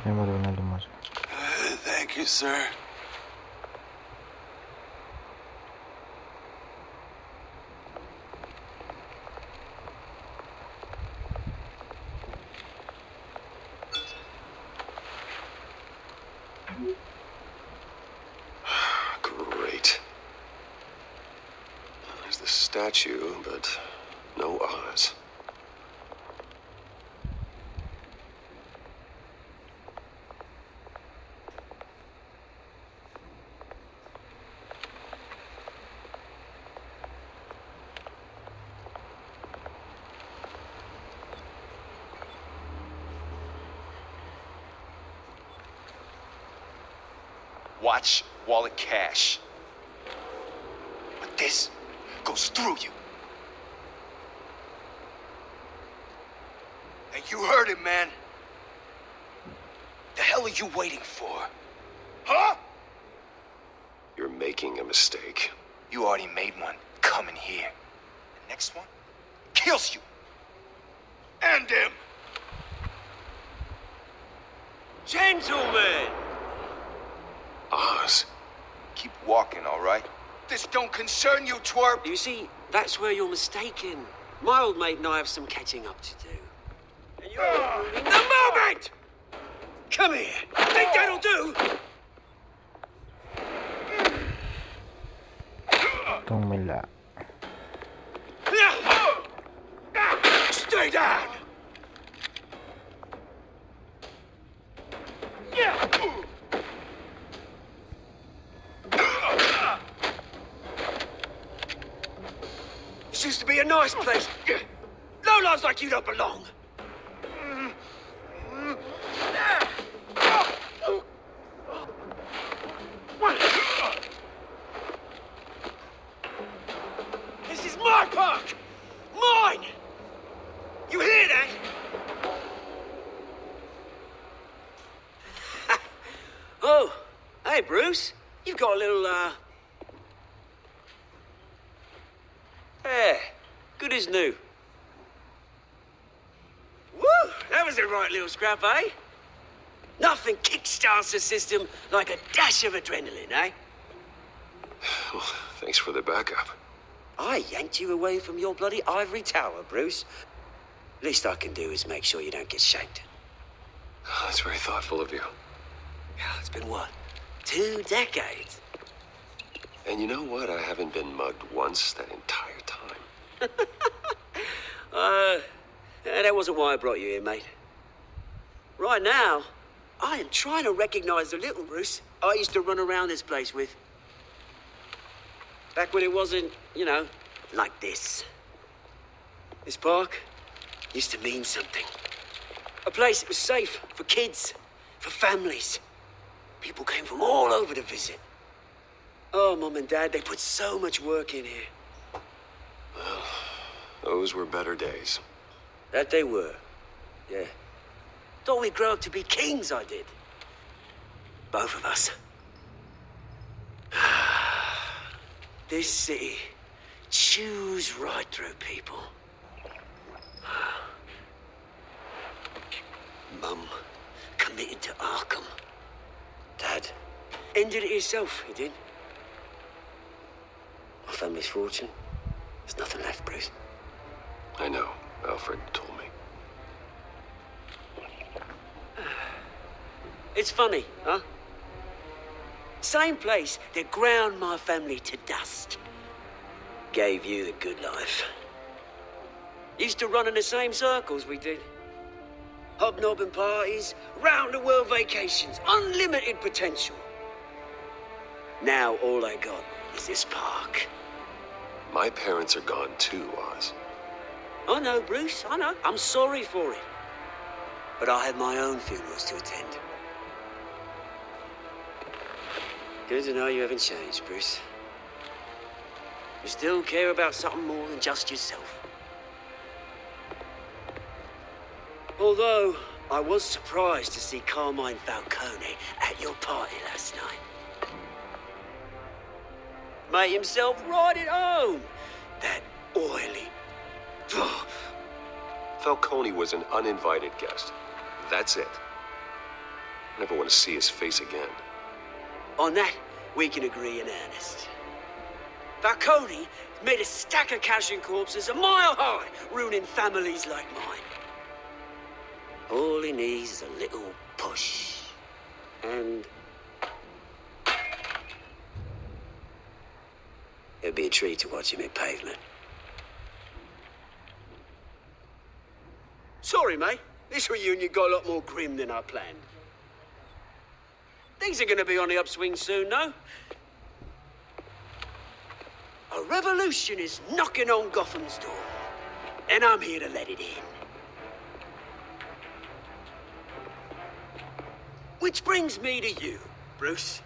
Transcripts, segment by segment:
Tenemos de una limosna. Thank you, sir. Great. There's the statue, but no Oz. Watch wallet cash. But this goes through you. Hey, you heard it, man. The hell are you waiting for? Huh? You're making a mistake. You already made one coming here. The next one kills you. And him. Gentlemen! Oz? Keep walking, all right? This don't concern you, twerp. You see, that's where you're mistaken. My old mate and I have some catching up to do. And you're ruining the moment! Come here. Think that'll do? Tómela. Stay down. This used to be a nice place. Lowlifes like you don't belong. This is my park! Mine! You hear that? Oh, hey, Bruce. You've got a little, Yeah, good as new. Woo! That was a right little scrap, eh? Nothing kickstarts the system like a dash of adrenaline, eh? Well, thanks for the backup. I yanked you away from your bloody ivory tower, Bruce. Least I can do is make sure you don't get shanked. Oh, that's very thoughtful of you. Yeah, it's been what? 2 decades? And you know what? I haven't been mugged once that entire time. That wasn't why I brought you here, mate. Right now, I am trying to recognize the little Bruce I used to run around this place with. Back when it wasn't, you know, like this. This park used to mean something. A place that was safe for kids, for families. People came from all over to visit. Oh, Mom and Dad, they put so much work in here. Well, those were better days. That they were, yeah. Thought we'd grow up to be kings, I did. Both of us. This city chews right through people. Mum committed to Arkham. Dad ended it himself, he did. My family's fortune. There's nothing left, Bruce. I know. Alfred told me. It's funny, huh? Same place that ground my family to dust. Gave you the good life. Used to run in the same circles we did. Hobnobbing parties, round-the-world vacations, unlimited potential. Now all I got is this park. My parents are gone too, Oz. I know, Bruce, I know. I'm sorry for it. But I have my own funerals to attend. Good to know you haven't changed, Bruce. You still care about something more than just yourself. Although, I was surprised to see Carmine Falcone at your party last night. Made himself right at home. That oily... Falcone was an uninvited guest. That's it. I never want to see his face again. On that, we can agree in earnest. Falcone made a stack of cashing corpses a mile high, ruining families like mine. All he needs is a little push. And it'd be a treat to watch him in pavement. Sorry, mate. This reunion got a lot more grim than I planned. Things are gonna be on the upswing soon, no? A revolution is knocking on Gotham's door, and I'm here to let it in. Which brings me to you, Bruce.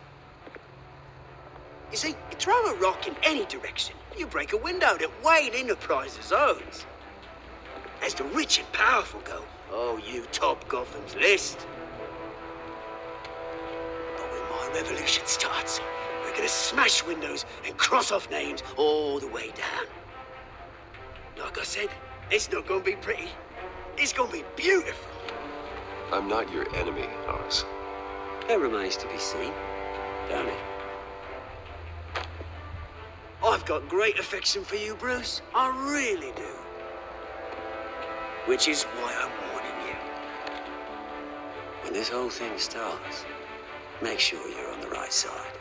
You see, you throw a rock in any direction, you break a window that Wayne Enterprises owns. As the rich and powerful go, oh, you top Gotham's list. But when my revolution starts, we're gonna smash windows and cross off names all the way down. Like I said, it's not gonna be pretty. It's gonna be beautiful. I'm not your enemy, Oz. That remains to be seen, don't it? I've got great affection for you, Bruce. I really do. Which is why I'm warning you. When this whole thing starts, make sure you're on the right side.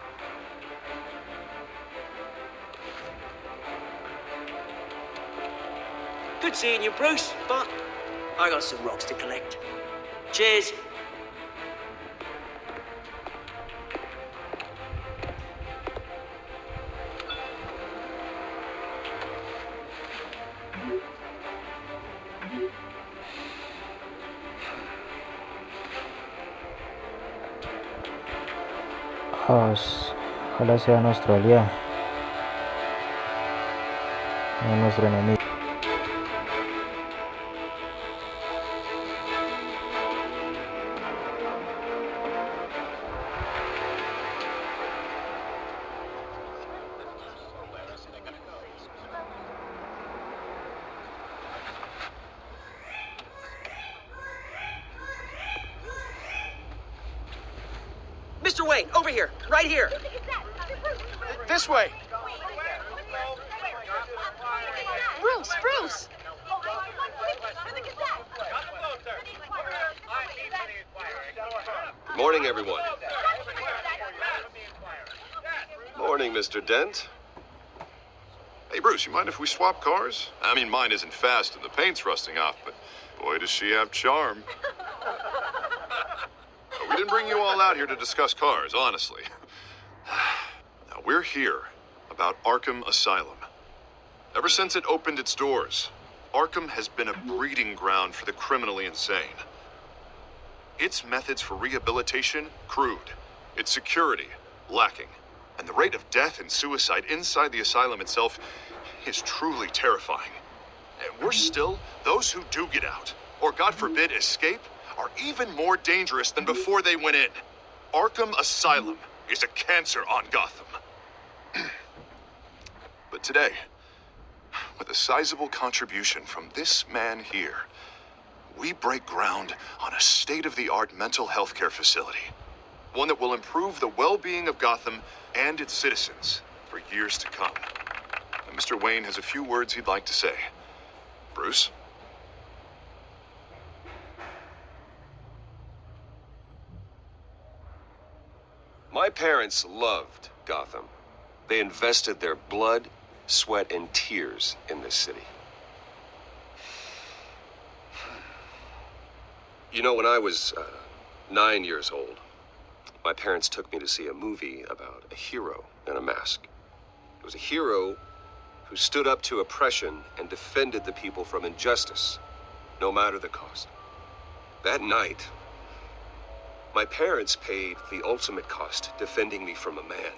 Good seeing you, Bruce, but I got some rocks to collect. Cheers. Ojalá sea nuestro aliado, no nuestro enemigo. Mr. Wayne, over here, right here. This way. Bruce, Bruce! Good morning, everyone. Morning, Mr. Dent. Hey, Bruce, you mind if we swap cars? I mean, mine isn't fast and the paint's rusting off, but boy, does she have charm. We didn't bring you all out here to discuss cars, honestly. Now, we're here about Arkham Asylum. Ever since it opened its doors, Arkham has been a breeding ground for the criminally insane. Its methods for rehabilitation, crude. Its security, lacking. And the rate of death and suicide inside the asylum itself is truly terrifying. And worse still, those who do get out, or God forbid, escape, are even more dangerous than before they went in. Arkham Asylum is a cancer on Gotham. But today, with a sizable contribution from this man here, we break ground on a state-of-the-art mental health care facility. One that will improve the well-being of Gotham and its citizens for years to come. And Mr. Wayne has a few words he'd like to say. Bruce? My parents loved Gotham. They invested their blood, sweat, and tears in this city. You know, when I was 9 years old, my parents took me to see a movie about a hero in a mask. It was a hero who stood up to oppression and defended the people from injustice, no matter the cost. That night, my parents paid the ultimate cost defending me from a man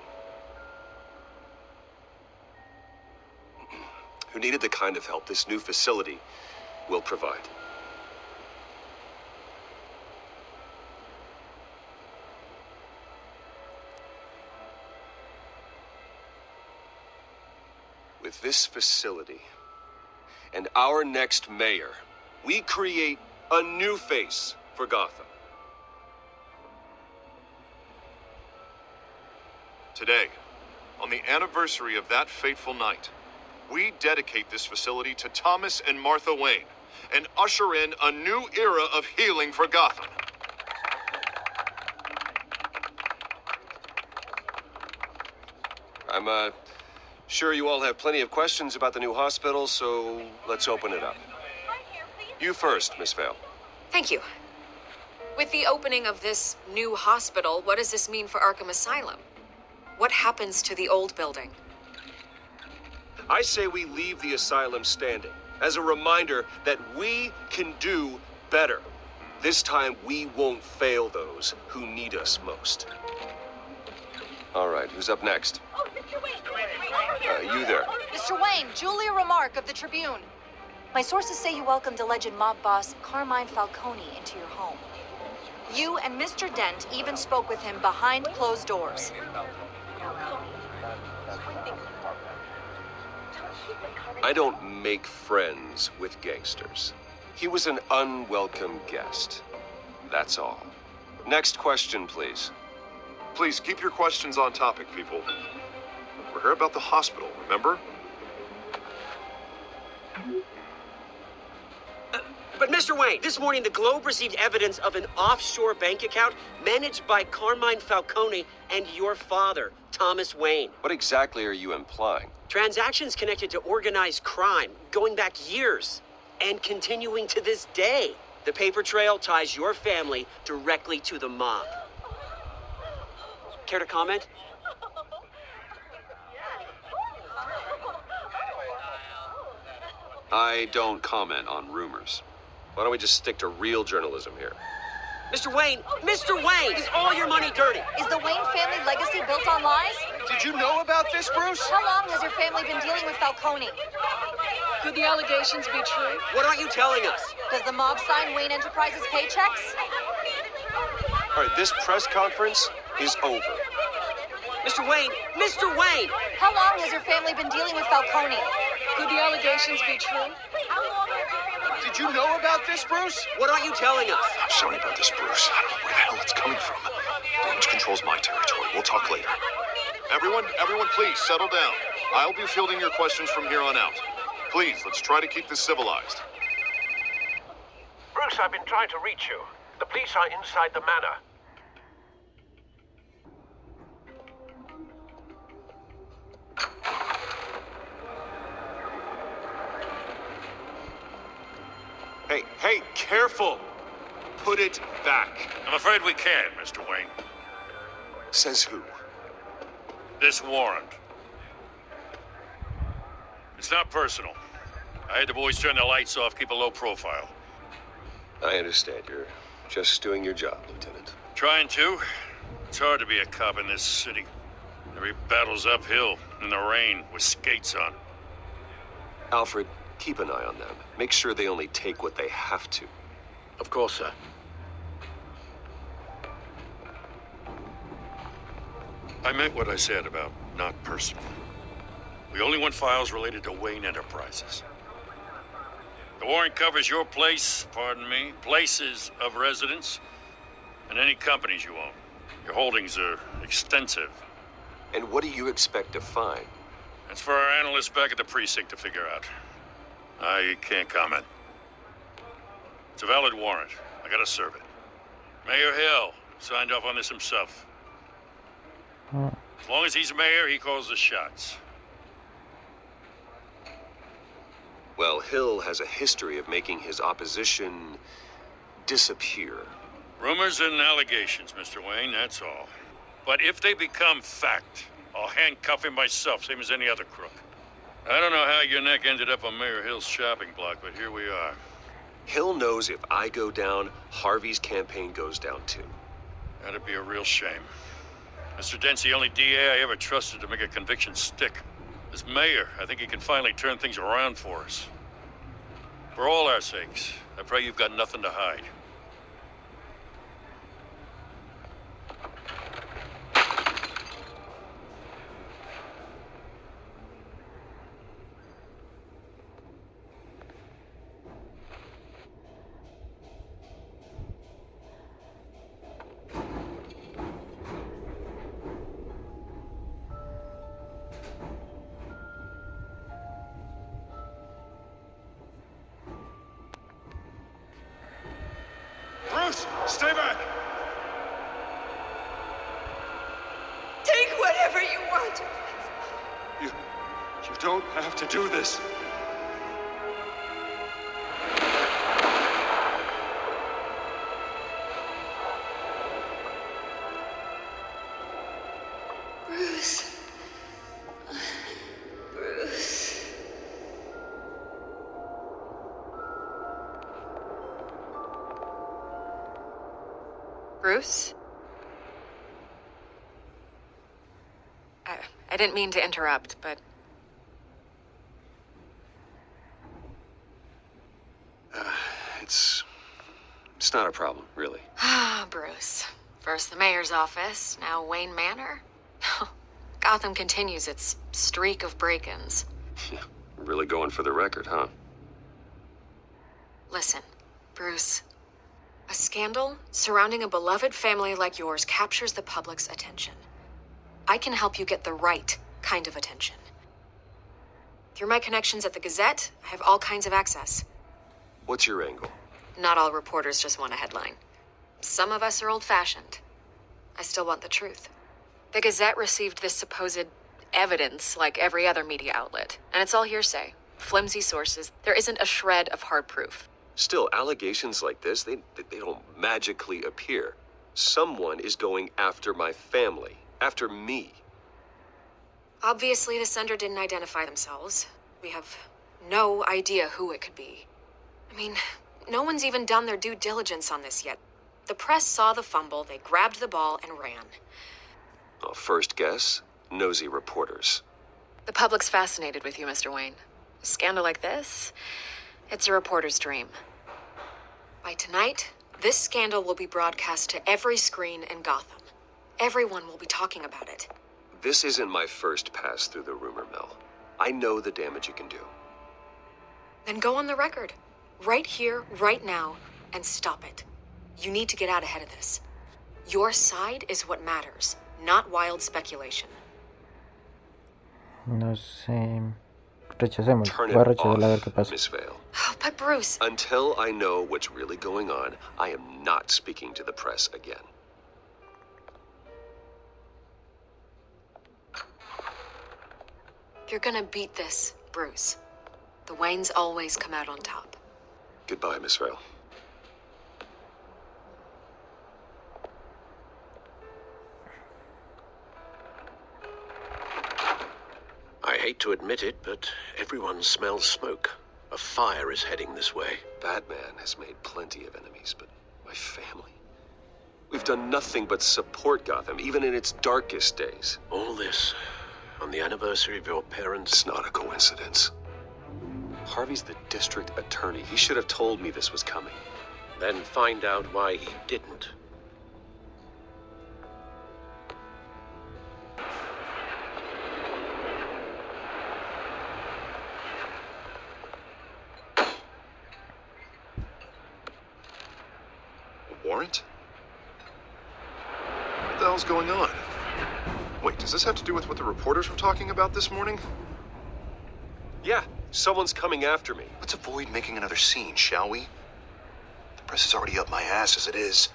who needed the kind of help this new facility will provide. With this facility and our next mayor, we create a new face for Gotham. Today, on the anniversary of that fateful night, we dedicate this facility to Thomas and Martha Wayne and usher in a new era of healing for Gotham. I'm sure you all have plenty of questions about the new hospital, so let's open it up. You first, Miss Vale. Thank you. With the opening of this new hospital, what does this mean for Arkham Asylum? What happens to the old building? I say we leave the asylum standing as a reminder that we can do better. This time, we won't fail those who need us most. All right, who's up next? Oh, Mr. Wayne! You there. Mr. Wayne, Julia Remark of the Tribune. My sources say you welcomed alleged mob boss Carmine Falcone into your home. You and Mr. Dent even spoke with him behind closed doors. I don't make friends with gangsters. He was an unwelcome guest. That's all. Next question, please. Please keep your questions on topic, people. We're here about the hospital, remember? But Mr. Wayne, this morning the Globe received evidence of an offshore bank account managed by Carmine Falcone and your father, Thomas Wayne. What exactly are you implying? Transactions connected to organized crime, going back years, and continuing to this day. The paper trail ties your family directly to the mob. Care to comment? I don't comment on rumors. Why don't we just stick to real journalism here? Mr. Wayne, is all your money dirty? Is the Wayne family legacy built on lies? Did you know about this, Bruce? How long has your family been dealing with Falcone? Could the allegations be true? What aren't you telling us? Does the mob sign Wayne Enterprises paychecks? All right, this press conference is over. Mr. Wayne! How long has your family been dealing with Falcone? Could the allegations be true? Did you know about this, Bruce? What aren't you telling us? I'm sorry about this, Bruce. I don't know where the hell it's coming from. Damage control's my territory. We'll talk later. Everyone, please settle down. I'll be fielding your questions from here on out. Please, let's try to keep this civilized. Bruce, I've been trying to reach you. The police are inside the manor. Hey, careful! Put it back. I'm afraid we can't, Mr. Wayne. Says who? This warrant. It's not personal. I had the boys turn the lights off, keep a low profile. I understand. You're just doing your job, Lieutenant. Trying to. It's hard to be a cop in this city. Every battle's uphill, in the rain, with skates on. Alfred, keep an eye on them. Make sure they only take what they have to. Of course, sir. I meant what I said about not personal. We only want files related to Wayne Enterprises. The warrant covers your place, places of residence, and any companies you own. Your holdings are extensive. And what do you expect to find? That's for our analysts back at the precinct to figure out. I can't comment. It's a valid warrant. I gotta serve it. Mayor Hill signed off on this himself. As long as he's mayor, he calls the shots. Well, Hill has a history of making his opposition disappear. Rumors and allegations, Mr. Wayne, that's all. But if they become fact, I'll handcuff him myself, same as any other crook. I don't know how your neck ended up on Mayor Hill's shopping block, but here we are. Hill knows if I go down, Harvey's campaign goes down too. That'd be a real shame. Mr. Dent's the only DA I ever trusted to make a conviction stick. As mayor, I think he can finally turn things around for us. For all our sakes, I pray you've got nothing to hide. You don't have to do this. Bruce. Bruce. Bruce? I didn't mean to interrupt, but... It's not a problem, really. Ah, Bruce. First the mayor's office, now Wayne Manor. Gotham continues its streak of break-ins. Yeah, really going for the record, huh? Listen, Bruce. A scandal surrounding a beloved family like yours captures the public's attention. I can help you get the right kind of attention. Through my connections at the Gazette, I have all kinds of access. What's your angle? Not all reporters just want a headline. Some of us are old-fashioned. I still want the truth. The Gazette received this supposed evidence like every other media outlet, and it's all hearsay. Flimsy sources. There isn't a shred of hard proof. Still, allegations like this, they don't magically appear. Someone is going after my family, after me. Obviously, the sender didn't identify themselves. We have no idea who it could be. I mean, no one's even done their due diligence on this yet. The press saw the fumble, they grabbed the ball and ran. Well, first guess, nosy reporters. The public's fascinated with you, Mr. Wayne. A scandal like this, it's a reporter's dream. By tonight, this scandal will be broadcast to every screen in Gotham. Everyone will be talking about it. This isn't my first pass through the rumor mill. I know the damage it can do. Then go on the record. Right here, right now, and stop it. You need to get out ahead of this. Your side is what matters, not wild speculation. No sé. Rechacemos. Turn it Voy a rechazar a ver qué off, pasa. Miss Vale. Oh, but Bruce... Until I know what's really going on, I am not speaking to the press again. You're gonna beat this, Bruce. The Waynes always come out on top. Goodbye, Miss Vale. I hate to admit it, but everyone smells smoke. A fire is heading this way. Batman has made plenty of enemies, but my family? We've done nothing but support Gotham, even in its darkest days. All this on the anniversary of your parents' It's not a coincidence. Harvey's the district attorney. He should have told me this was coming. Then find out why he didn't. A warrant? What the hell's going on? Wait, does this have to do with what the reporters were talking about this morning? Yeah, someone's coming after me. Let's avoid making another scene, shall we? The press is already up my ass as it is.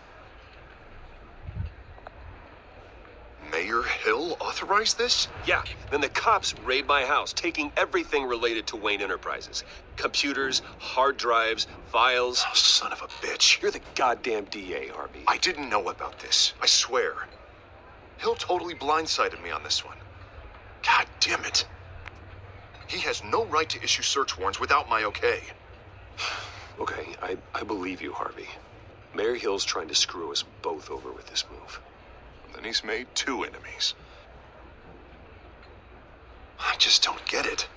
Mayor Hill authorized this? Yeah, then the cops raid my house, taking everything related to Wayne Enterprises. Computers, hard drives, files. Oh, son of a bitch. You're the goddamn DA, Harvey. I didn't know about this, I swear. Hill totally blindsided me on this one. God damn it. He has no right to issue search warrants without my okay. Okay, I believe you, Harvey. Mayor Hill's trying to screw us both over with this move. Then he's made two enemies. I just don't get it.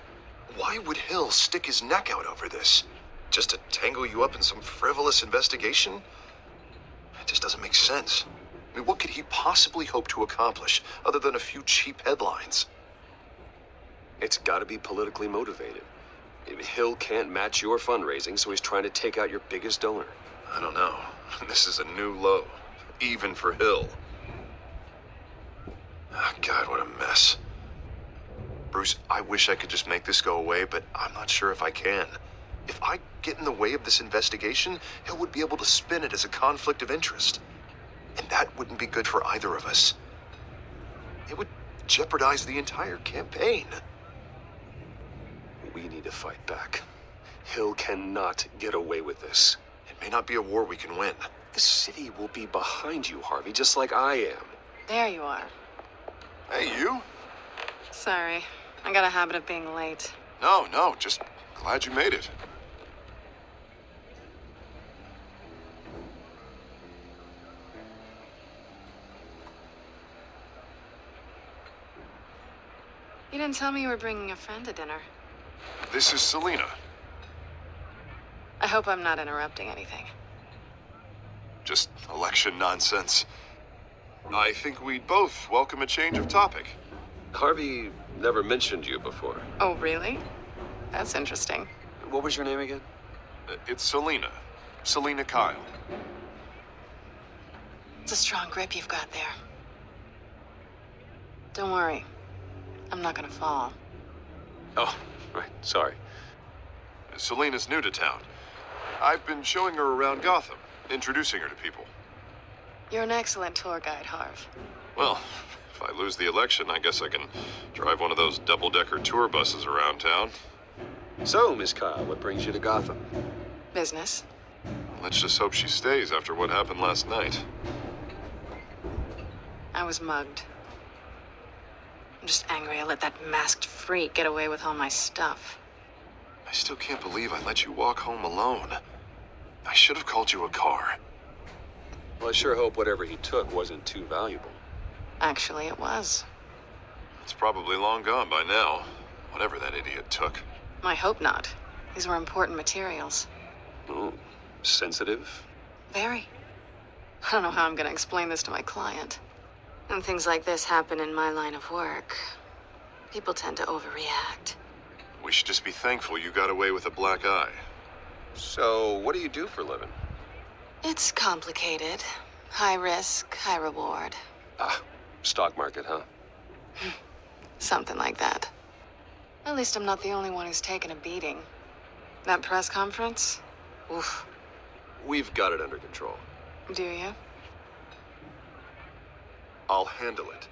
Why would Hill stick his neck out over this? Just to tangle you up in some frivolous investigation? It just doesn't make sense. I mean, what could he possibly hope to accomplish other than a few cheap headlines? It's gotta be politically motivated. Hill can't match your fundraising, so he's trying to take out your biggest donor. I don't know. This is a new low, even for Hill. Oh, God, what a mess. Bruce, I wish I could just make this go away, but I'm not sure if I can. If I get in the way of this investigation, Hill would be able to spin it as a conflict of interest. And that wouldn't be good for either of us. It would jeopardize the entire campaign. We need to fight back. Hill cannot get away with this. It may not be a war we can win. The city will be behind you, Harvey, just like I am. There you are. Hey, you? Sorry. I got a habit of being late. No, just glad you made it. You didn't tell me you were bringing a friend to dinner. This is Selena. I hope I'm not interrupting anything. Just election nonsense. I think we'd both welcome a change of topic. Harvey never mentioned you before. Oh, really? That's interesting. What was your name again? It's Selena. Selena Kyle. It's a strong grip you've got there. Don't worry. I'm not gonna fall. Oh, right, sorry. Selena's new to town. I've been showing her around Gotham, introducing her to people. You're an excellent tour guide, Harv. Well, if I lose the election, I guess I can drive one of those double-decker tour buses around town. So, Miss Kyle, what brings you to Gotham? Business. Let's just hope she stays after what happened last night. I was mugged. I'm just angry I let that masked freak get away with all my stuff. I still can't believe I let you walk home alone. I should have called you a car. Well, I sure hope whatever he took wasn't too valuable. Actually, it was. It's probably long gone by now, whatever that idiot took. I hope not. These were important materials. Oh, sensitive? Very. I don't know how I'm gonna explain this to my client. When things like this happen in my line of work, people tend to overreact. We should just be thankful you got away with a black eye. So, what do you do for a living? It's complicated. High risk, high reward. Ah, stock market, huh? Something like that. At least I'm not the only one who's taken a beating. That press conference? Oof. We've got it under control. Do you? I'll handle it.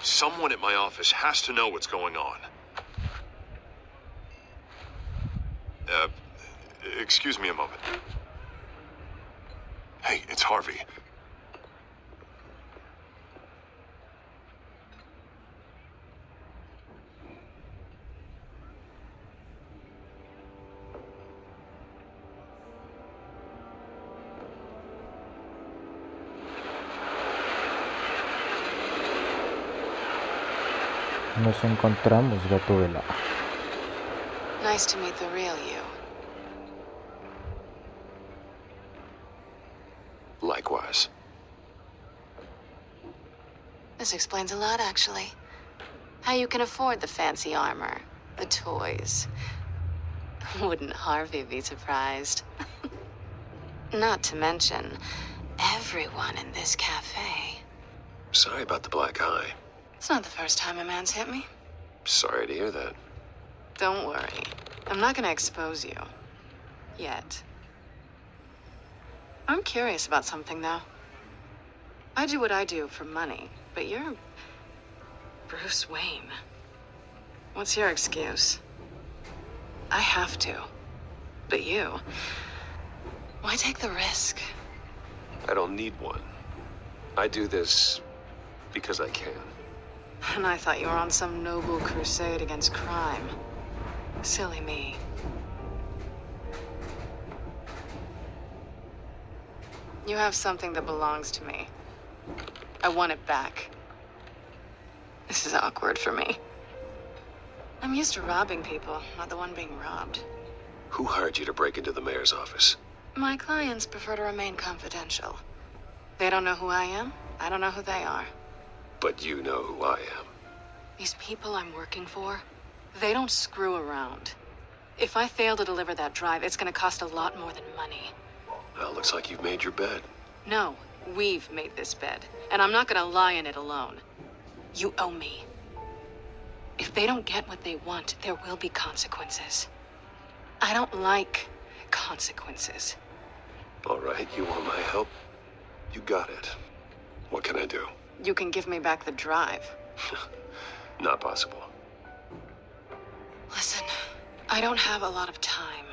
Someone at my office has to know what's going on. Excuse me a moment. Hey, it's Harvey. Nos encontramos, gato velado. Nice to meet the real you. Likewise. This explains a lot, actually. How you can afford the fancy armor, the toys. Wouldn't Harvey be surprised? Not to mention, everyone in this cafe. Sorry about the black eye. It's not the first time a man's hit me. Sorry to hear that. Don't worry. I'm not gonna expose you. Yet. I'm curious about something, though. I do what I do for money, but you're Bruce Wayne. What's your excuse? I have to. But you, why take the risk? I don't need one. I do this because I can. And I thought you were on some noble crusade against crime. Silly me. You have something that belongs to me. I want it back. This is awkward for me. I'm used to robbing people, not the one being robbed. Who hired you to break into the mayor's office? My clients prefer to remain confidential. They don't know who I am. I don't know who they are. But you know who I am. These people I'm working for, they don't screw around. If I fail to deliver that drive, it's gonna cost a lot more than money. Well, looks like you've made your bed. No, we've made this bed, and I'm not gonna lie in it alone. You owe me. If they don't get what they want, there will be consequences. I don't like consequences. All right, you want my help? You got it. What can I do? You can give me back the drive. Not possible. Listen, I don't have a lot of time.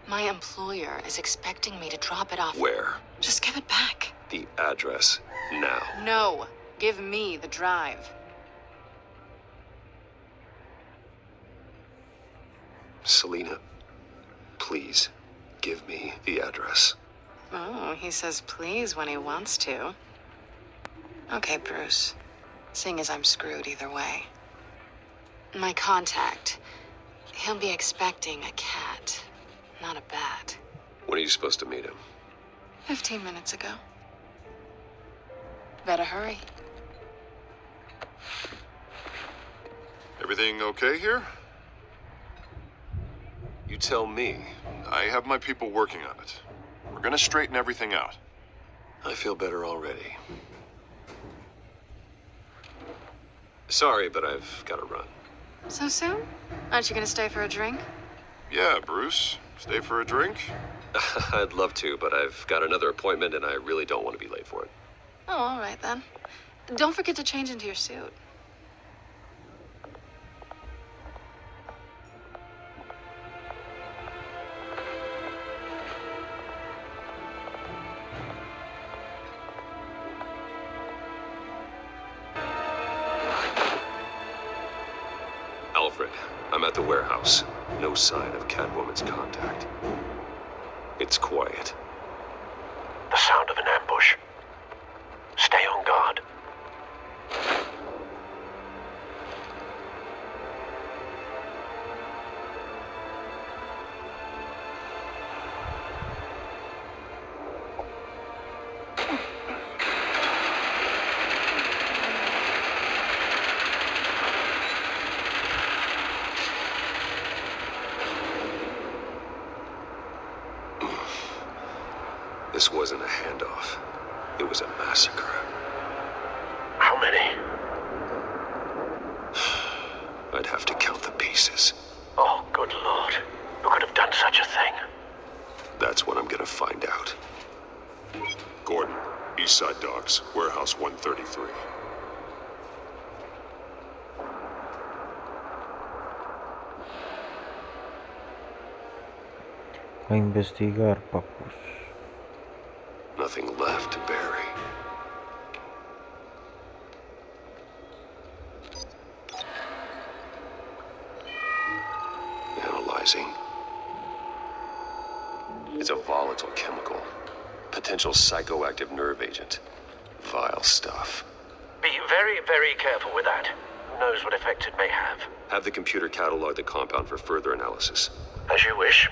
My employer is expecting me to drop it off. Where? Just give it back. The address, now. No, give me the drive. Selena, please, give me the address. Oh, he says please when he wants to. Okay, Bruce. Seeing as I'm screwed either way. My contact. He'll be expecting a cat, not a bat. When are you supposed to meet him? 15 minutes ago. Better hurry. Everything okay here? You tell me. I have my people working on it. We're gonna straighten everything out. I feel better already. Sorry, but I've got to run. So soon? Aren't you gonna stay for a drink? Yeah, Bruce. Stay for a drink? I'd love to, but I've got another appointment and I really don't want to be late for it. Oh, all right then. Don't forget to change into your suit. Alfred, I'm at the warehouse. No sign of Catwoman's contact. It's quiet. The sound of an ambush. Stay on guard. This wasn't a handoff. It was a massacre. How many? I'd have to count the pieces. Oh, good lord. Who could have done such a thing? That's what I'm gonna find out. Gordon, East Side Docks, Warehouse 133. A investigar, papus. Nothing left to bury. Analyzing. It's a volatile chemical. Potential psychoactive nerve agent. Vile stuff. Be very, very careful with that. Who knows what effect it may have? Have the computer catalog the compound for further analysis. As you wish.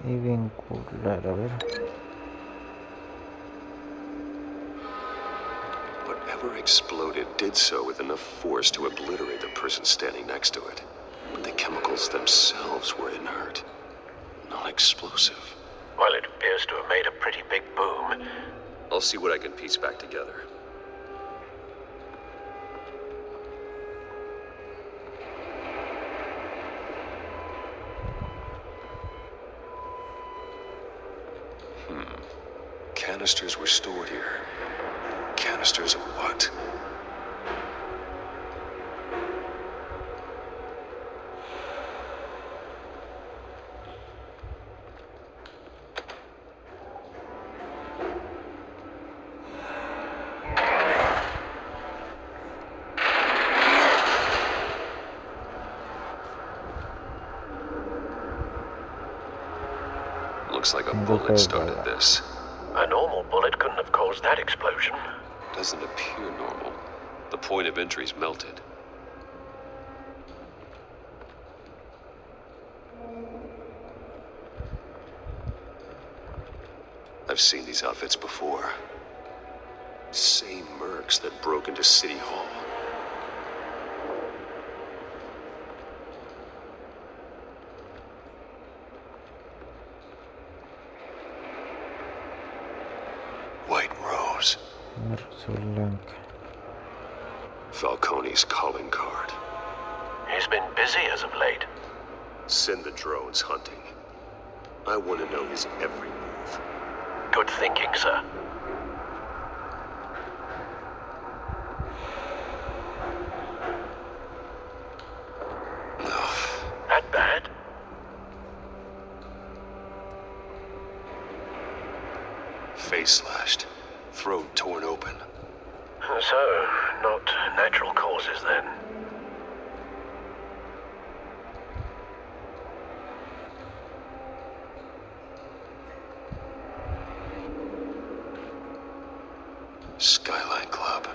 Y vincular, a ver. Whatever exploded did so with enough force to obliterate the person standing next to it. But the chemicals themselves were inert, not explosive. Well, it appears to have made a pretty big boom. I'll see what I can piece back together. Canisters were stored here. Canisters of what? Looks like a bullet started this. A normal bullet couldn't have caused that explosion. Doesn't appear normal. The point of entry's melted. I've seen these outfits before. Same mercs that broke into City Hall. White Rose. Rosa blanca. Falcone's calling card. He's been busy as of late. Send the drones hunting. I want to know his every move. Good thinking, sir. That bad? Face slashed. Throat torn open. So, not natural causes then. Skyline Club.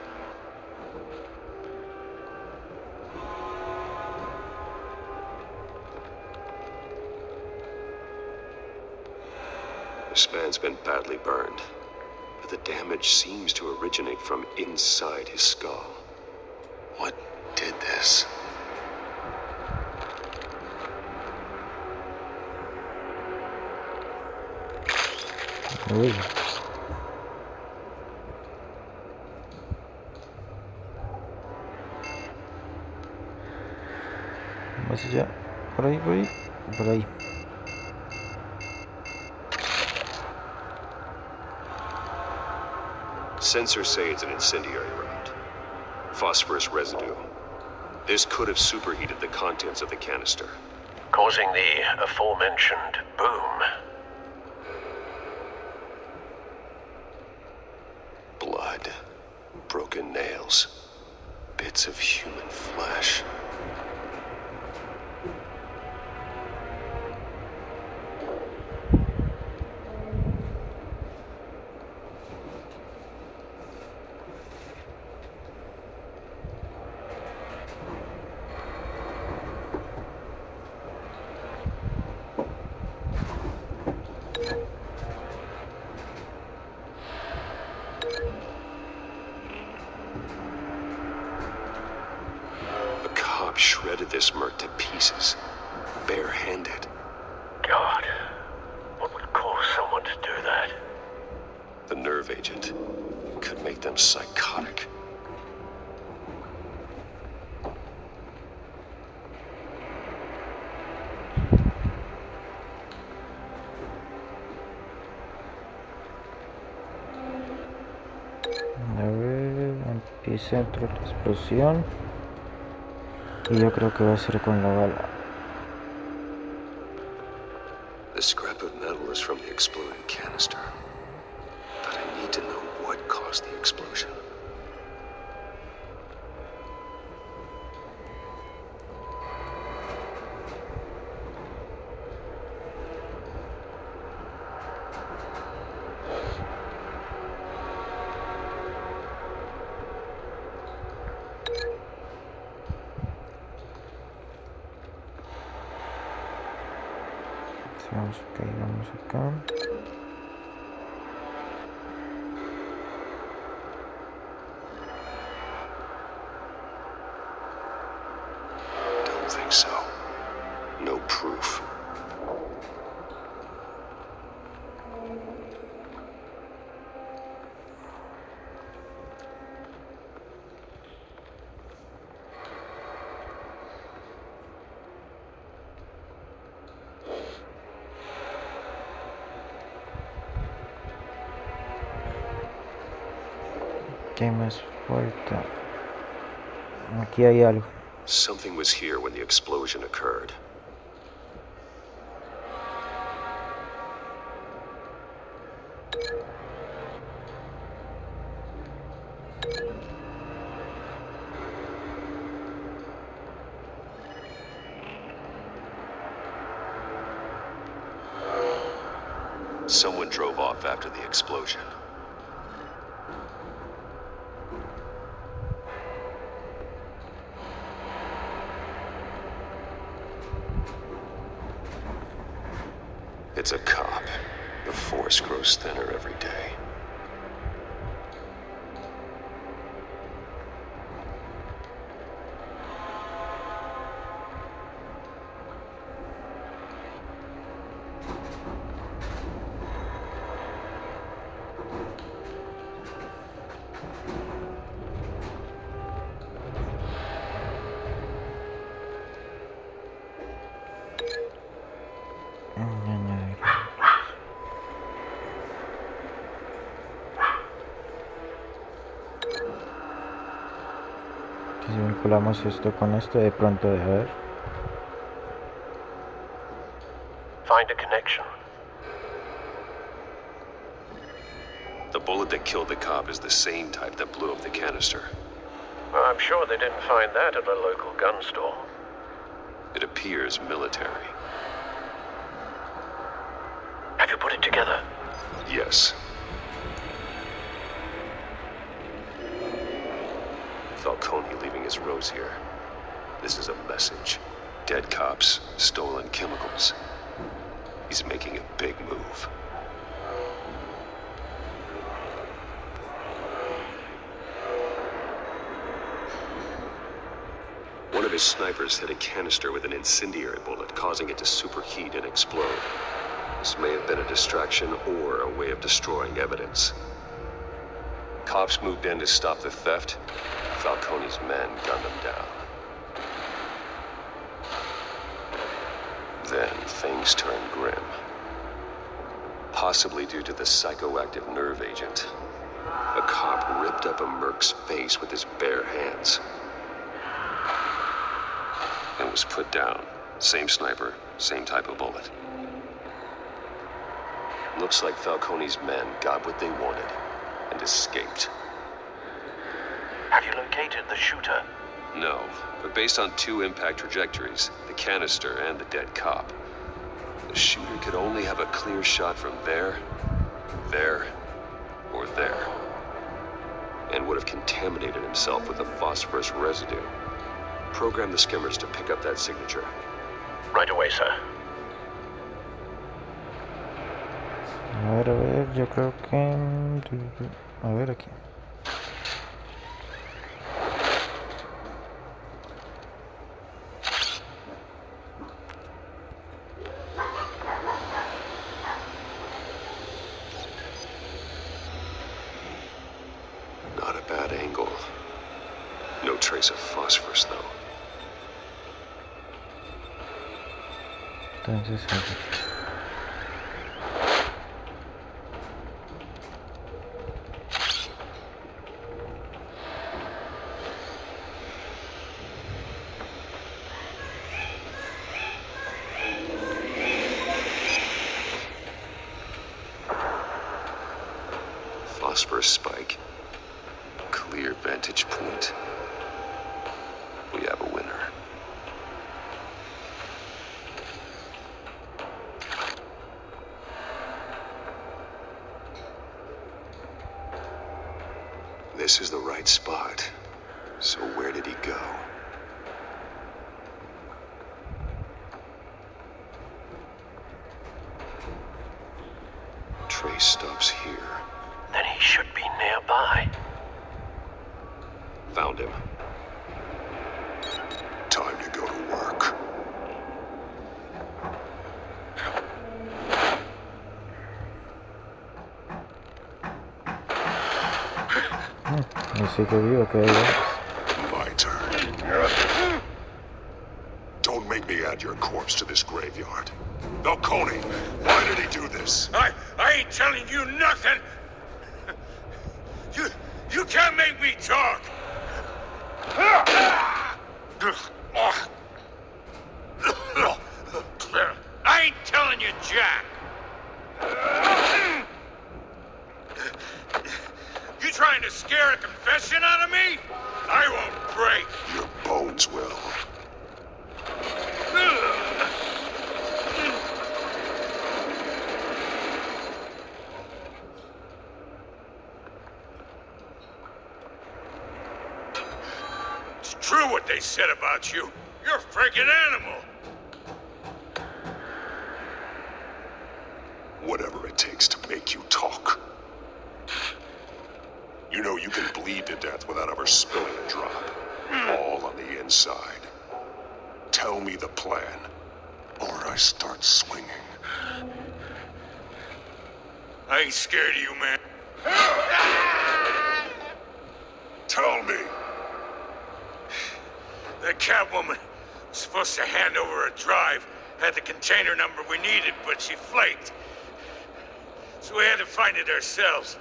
The span's been badly burned, but the damage seems to originate from inside his skull. What did this? Uy. Más allá. Por ahí, por ahí. Por ahí. Sensors say it's an incendiary round. Phosphorus residue. This could have superheated the contents of the canister. Causing the aforementioned boom. Blood. Broken nails. Bits of human flesh. Shredded this merc to pieces, barehanded. God, what would cause someone to do that? The nerve agent could make them psychotic. A ver, epicentro de la explosión. Y yo creo que va a ser con la bala. The scrap of metal is from the exploded canister. But I need to know what caused the explosion. Vamos acá y vamos acá. Don't think so. No proof. ¿Qué más falta? Aquí hay algo. Something was here when the explosion occurred. Someone drove off after the explosion. It's a cop. The force grows thinner every day. vinculamos esto con esto, de pronto de ver. Find a connection. The bullet that killed the cop is the same type that blew up the canister. Well, I'm sure they didn't find that at a local gun store. It appears military. Have you put it together? Yes. Falcone leaving his rose here. This is a message. Dead cops, stolen chemicals. He's making a big move. One of his snipers hit a canister with an incendiary bullet, causing it to superheat and explode. This may have been a distraction or a way of destroying evidence. Cops moved in to stop the theft. Falcone's men gunned them down. Then things turned grim. Possibly due to the psychoactive nerve agent. A cop ripped up a merc's face with his bare hands. And was put down. Same sniper, same type of bullet. Looks like Falcone's men got what they wanted and escaped. Have you located the shooter? No, but based on 2 impact trajectories, the canister and the dead cop, the shooter could only have a clear shot from there, or there, and would have contaminated himself with the phosphorus residue. Program the skimmers to pick up that signature. Right away, sir. A ver, yo creo que... A ver aquí. Not a bad angle. No trace of phosphorus, though. Entonces, Phosphorus spike. Clear vantage point. We have a winner. This is the right spot. So where did he go? Trace stops here. Then he should be nearby. Found him. Time to go to work. y sigue vivo, que hay. My turn. Don't make me add your corpse to this graveyard. Falcone, why did he do this? I ain't telling you nothing. You can't make me talk. I ain't telling you, Jack. You trying to scare a confession out of me? I won't break. Your bones will. It's true what they said about you. You're a freaking animal. Whatever it takes to make you talk. You know you can bleed to death without ever spilling a drop. All on the inside. Tell me the plan, or I start swinging. I ain't scared of you, man. Tell me. That Catwoman was supposed to hand over a drive, had the container number we needed, but she flaked. So we had to find it ourselves.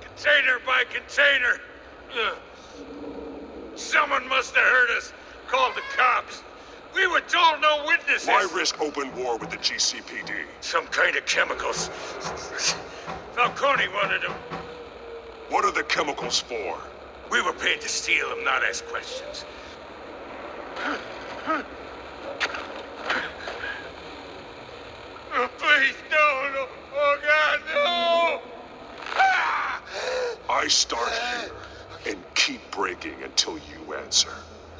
Container by container. Someone must have heard us. Called the cops. We were told no witnesses. Why risk open war with the GCPD? Some kind of chemicals. Falcone wanted them. What are the chemicals for? We were paid to steal them, not ask questions. Oh, please, no. Oh, God, no! Ah! I start here and keep breaking until you answer.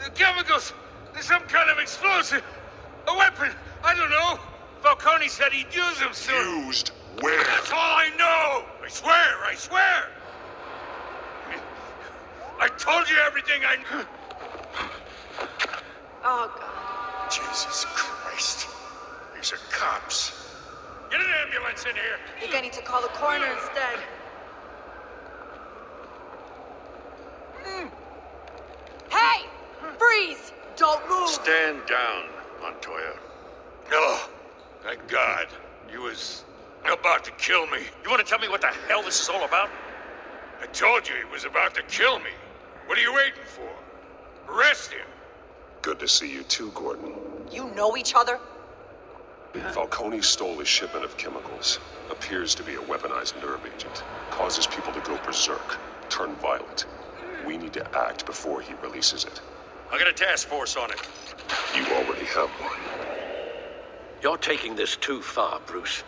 The chemicals! There's some kind of explosive! A weapon! I don't know! Falcone said he'd use them soon! Used where? That's all I know! I swear! I told you everything I knew! Oh, God. Jesus Christ. These are cops. Get an ambulance in here! I think I need to call the coroner instead. Hey! Freeze! Don't move! Stand down, Montoya. No. Thank God. He was about to kill me. You want to tell me what the hell this is all about? I told you he was about to kill me. What are you waiting for? Arrest him. Good to see you too, Gordon. You know each other? Falcone stole a shipment of chemicals. Appears to be a weaponized nerve agent. Causes people to go berserk, turn violent. We need to act before he releases it. I got a task force on it. You already have one. You're taking this too far, Bruce.